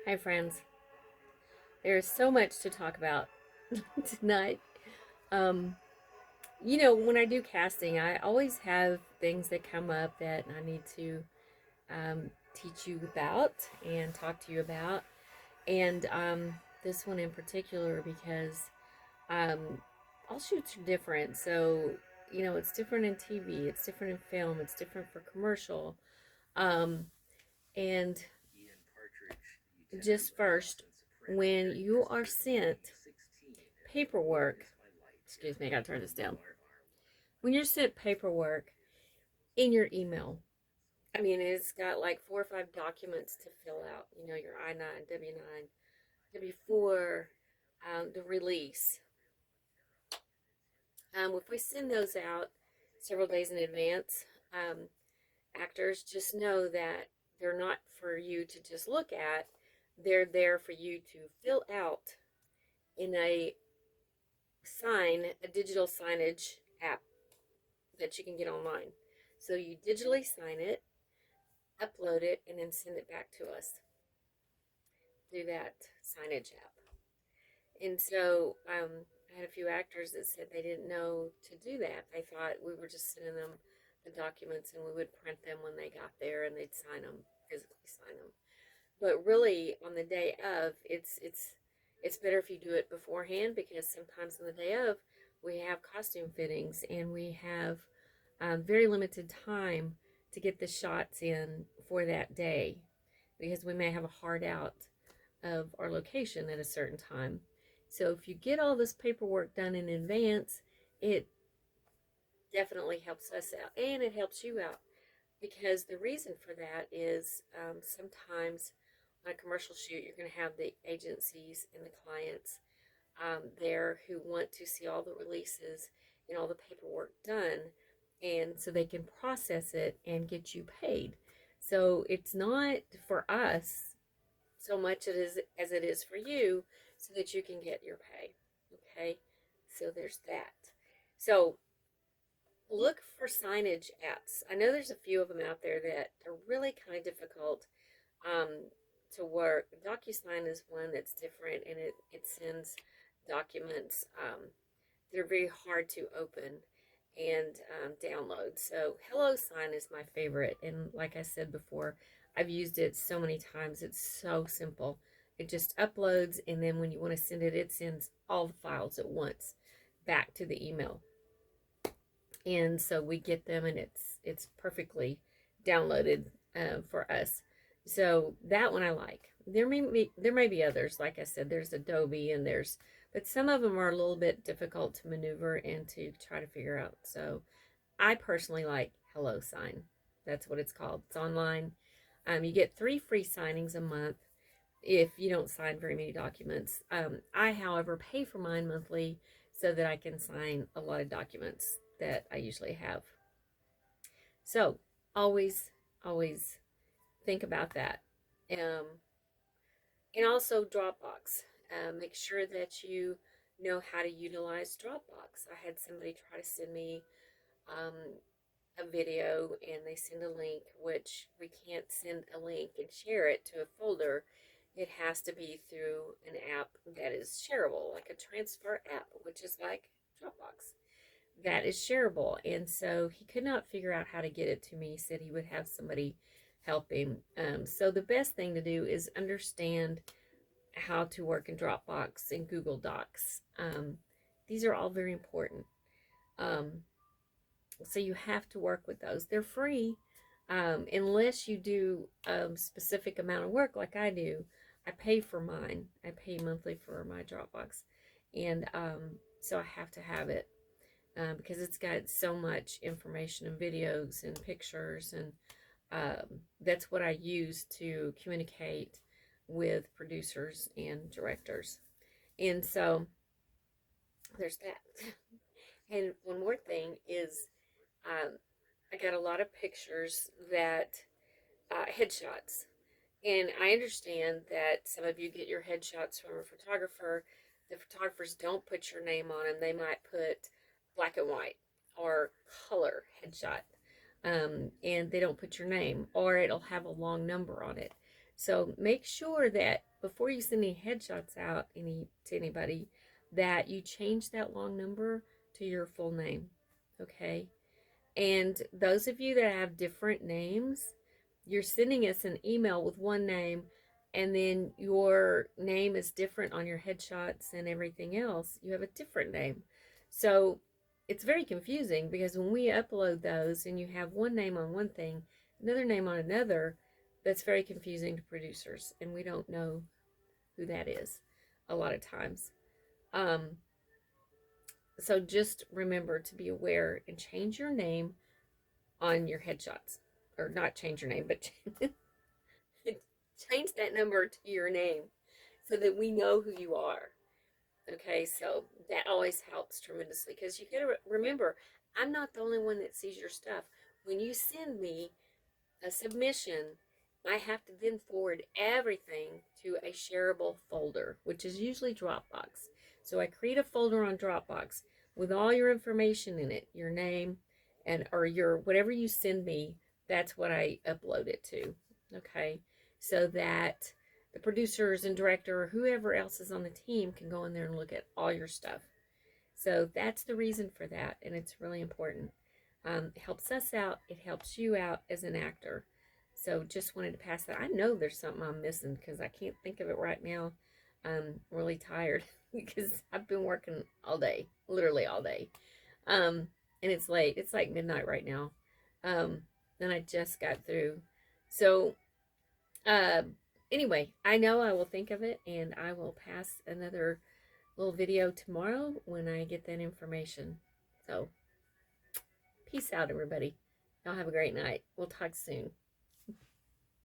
Hi, friends. There's so much to talk about tonight. Um, when I do casting, I always have things that come up that I need to teach you about and talk to you about. And this one in particular, because um, all shoots are different. So, it's different in TV, it's different in film, it's different for commercial. Um, and just first, when you are sent paperwork, excuse me, I gotta turn this down. When you're sent paperwork in your email, I mean, it's got like 4 or 5 documents to fill out. Your I-9, W-9, W-4, the release. If we send those out several days in advance, um, actors just know that they're not for you to just look at. They're there for you to fill out in a digital signage app that you can get online. So you digitally sign it, upload it, and then send it back to us through that signage app. And so I had a few actors that said they didn't know to do that. They thought we were just sending them the documents and we would print them when they got there and they'd sign them, physically sign them. But really, on the day of, it's better if you do it beforehand, because sometimes on the day of we have costume fittings and we have very limited time to get the shots in for that day, because we may have a hard out of our location at a certain time. So if you get all this paperwork done in advance, it definitely helps us out and it helps you out, because the reason for that is sometimes on a commercial shoot, you're going to have the agencies and the clients there who want to see all the releases and all the paperwork done, and so they can process it and get you paid. So it's not for us so much as it is for you, so that you can get your pay. Okay, so there's that. So look for signage apps. I know there's a few of them out there that are really kind of difficult um, to work. DocuSign is one that's different, and it sends documents that are very hard to open and download. So HelloSign is my favorite, and like I said before, I've used it so many times. It's so simple. It just uploads, and then when you want to send it, it sends all the files at once back to the email. And so we get them, and it's perfectly downloaded for us. So that one I like. There may be others. Like I said, there's Adobe, and but some of them are a little bit difficult to maneuver and to try to figure out. So I personally like HelloSign. That's what it's called. It's online. You get 3 free signings a month if you don't sign very many documents. I, however, pay for mine monthly so that I can sign a lot of documents that I usually have. So always, always think about that. Um, and also Dropbox. Make sure that you know how to utilize Dropbox. I had somebody try to send me um, a video, and they send a link, which we can't send a link and share it to a folder. It has to be through an app that is shareable, like a transfer app, which is like Dropbox, that is shareable. And so he could not figure out how to get it to me. He said he would have somebody help him. So the best thing to do is understand how to work in Dropbox and Google Docs. These are all very important. Um, so you have to work with those. They're free, unless you do a specific amount of work like I do. I pay for mine. I pay monthly for my Dropbox, and so I have to have it because it's got so much information and videos and pictures, and that's what I use to communicate with producers and directors. And so there's that. And one more thing is, um, I got a lot of pictures that headshots. And I understand that some of you get your headshots from a photographer. The photographers don't put your name on them. They might put black and white or color headshot. And they don't put your name, or it'll have a long number on it. So make sure that before you send any headshots out to anybody, that you change that long number to your full name. Okay. And those of you that have different names, you're sending us an email with one name, and then your name is different on your headshots and everything else. You have a different name. So it's very confusing because when we upload those and you have one name on one thing, another name on another, that's very confusing to producers, and we don't know who that is a lot of times. Um, so just remember to be aware and change your name on your headshots, or not change your name, but change that number to your name so that we know who you are. Okay, so that always helps tremendously because you gotta remember, I'm not the only one that sees your stuff. When you send me a submission, I have to then forward everything to a shareable folder, which is usually Dropbox. So I create a folder on Dropbox with all your information in it, your name and or your whatever you send me, that's what I upload it to. Okay? So that the producers and director or whoever else is on the team can go in there and look at all your stuff. So that's the reason for that, and it's really important. It helps us out. It helps you out as an actor. So just wanted to pass that. I know there's something I'm missing because I can't think of it right now. I'm really tired because I've been working all day, literally all day. And it's late. It's like midnight right now. And I just got through. So, uh, anyway, I know I will think of it and I will pass another little video tomorrow when I get that information. So, peace out, everybody. Y'all have a great night. We'll talk soon.